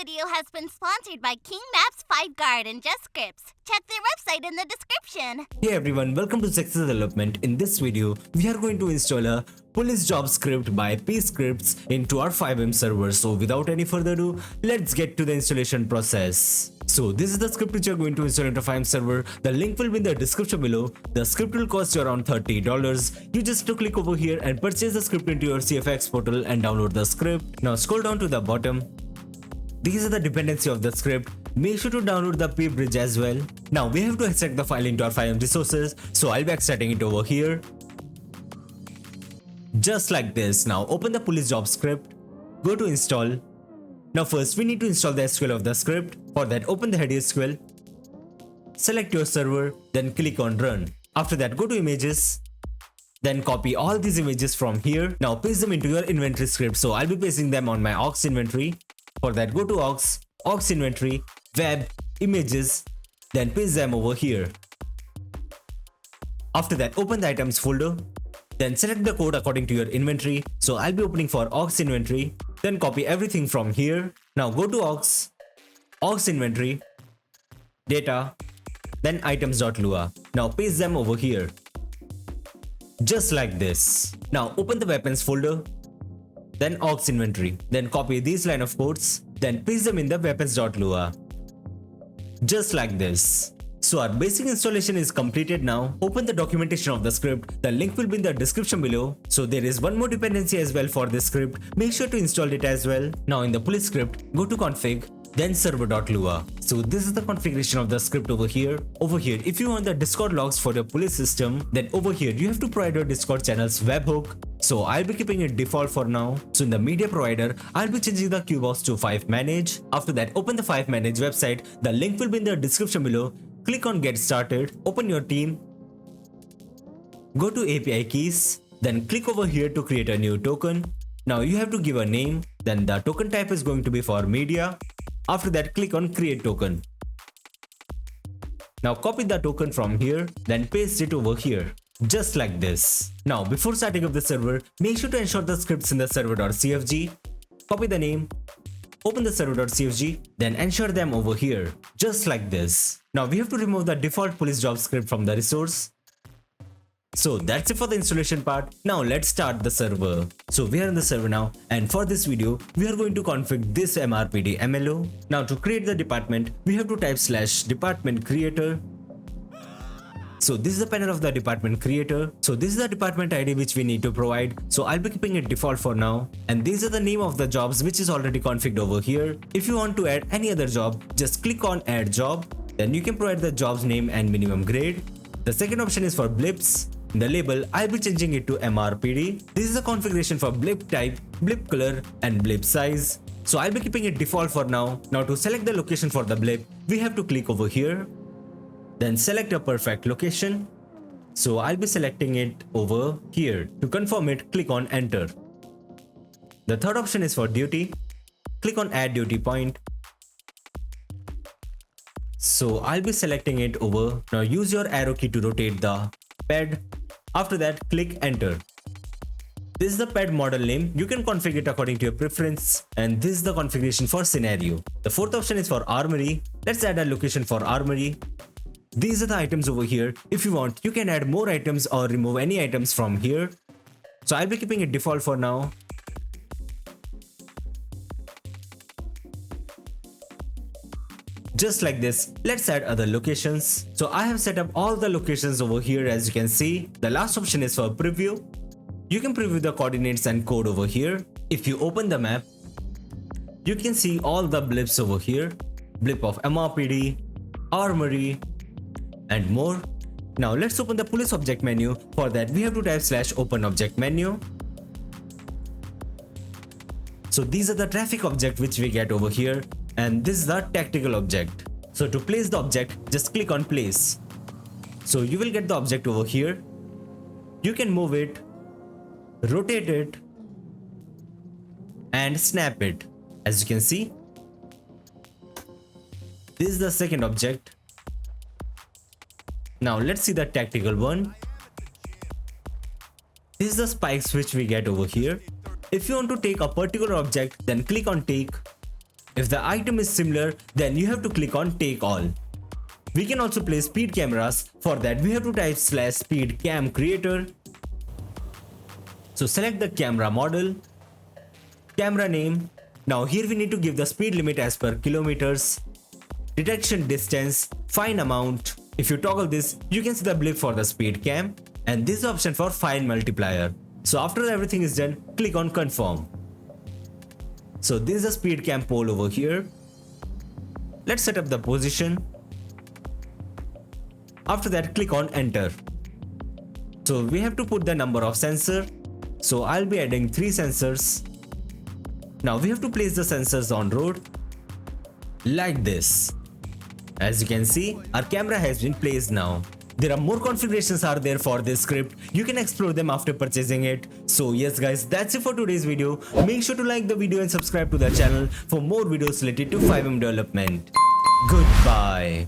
video has been sponsored by King Maps, FiveGuard, and JustScripts. Check their website in the description. Hey everyone, welcome to Zexus Development. In this video, we are going to install a police job script by pscripts into our FiveM server. So without any further ado, let's get to the installation process. So this is the script which you are going to install into FiveM server. The link will be in the description below. The script will cost you around $30. You just have to click over here and purchase the script into your CFX portal and download the script. Now scroll down to the bottom. These are the dependency of the script. Make sure to download the P bridge as well. Now we have to extract the file into our FiveM resources. So I'll be extracting it over here. Just like this. Now open the police job script. Go to install. Now first we need to install the SQL of the script. For that, open the head SQL. Select your server. Then click on run. After that, go to images. Then copy all these images from here. Now paste them into your inventory script. So I'll be pasting them on my aux inventory. For that, go to aux inventory, web, images, then paste them over here. After that, open the items folder, then select the code according to your inventory. So I'll be opening for aux inventory, then copy everything from here. Now go to aux inventory, data, then items.lua. Now paste them over here. Just like this. Now open the weapons folder, then aux inventory, then copy these line of codes, then paste them in the weapons.lua. Just like this. So our basic installation is completed now. Open the documentation of the script. The link will be in the description below. So there is one more dependency as well for this script. Make sure to install it as well. Now in the police script, go to config, then server.lua. So this is the configuration of the script over here. Over here, if you want the Discord logs for your police system, then over here you have to provide your Discord channel's webhook. So I'll be keeping it default for now. So in the media provider, I'll be changing the QBox to FiveManage. After that, open the FiveManage website. The link will be in the description below. Click on get started. Open your team. Go to API keys. Then click over here to create a new token. Now you have to give a name. Then the token type is going to be for media. After that, click on create token. Now copy the token from here, then paste it over here. Just like this. Now before starting up the server, make sure to ensure the scripts in the server.cfg. Copy the name, open the server.cfg, then ensure them over here. Just like this. Now we have to remove the default police job script from the resource. So that's it for the installation part. Now let's start the server. So we are in the server now, and for this video, we are going to configure this MRPD MLO. Now to create the department, we have to type /department creator. So this is the panel of the department creator. So this is the department ID which we need to provide. So I'll be keeping it default for now. And these are the name of the jobs which is already configured over here. If you want to add any other job, just click on add job. Then you can provide the job's name and minimum grade. The second option is for blips. The label, I'll be changing it to MRPD. This is the configuration for blip type, blip color, and blip size. So I'll be keeping it default for now. Now to select the location for the blip, we have to click over here. Then select a perfect location. So I'll be selecting it over here. To confirm it, click on enter. The third option is for duty. Click on add duty point. So I'll be selecting it over. Now use your arrow key to rotate the pad. After that, click enter. This is the pad model name. You can configure it according to your preference. And this is the configuration for scenario. The fourth option is for armory. Let's add a location for armory. These are the items over here. If you want, you can add more items or remove any items from here. So I'll be keeping it default for now. Just like this, let's add other locations. So I have set up all the locations over here as you can see. The last option is for preview. You can preview the coordinates and code over here. If you open the map, you can see all the blips over here. Blip of MRPD, armory, and more. Now let's open the police object menu. For that, we have to type /open object menu. So these are the traffic object which we get over here. And this is the tactical object. So to place the object, just click on place. So you will get the object over here. You can move it, rotate it, and snap it. As you can see, this is the second object. Now let's see the tactical one. This is the spikes which we get over here. If you want to take a particular object, then click on take. If the item is similar, then you have to click on take all. We can also place speed cameras. For that we have to type /speed cam creator. So select the camera model, camera name. Now here we need to give the speed limit as per kilometers, detection distance, fine amount. If you toggle this, you can see the blip for the speed cam, and this option for fine multiplier. So after everything is done, click on confirm. So this is the speed cam pole over here. Let's set up the position. After that, click on enter. So we have to put the number of sensor. So I'll be adding 3 sensors. Now we have to place the sensors on road like this. As you can see, our camera has been placed now. There are more configurations are there for this script. You can explore them after purchasing it. So yes guys, that's it for today's video. Make sure to like the video and subscribe to the channel for more videos related to FiveM development. Goodbye.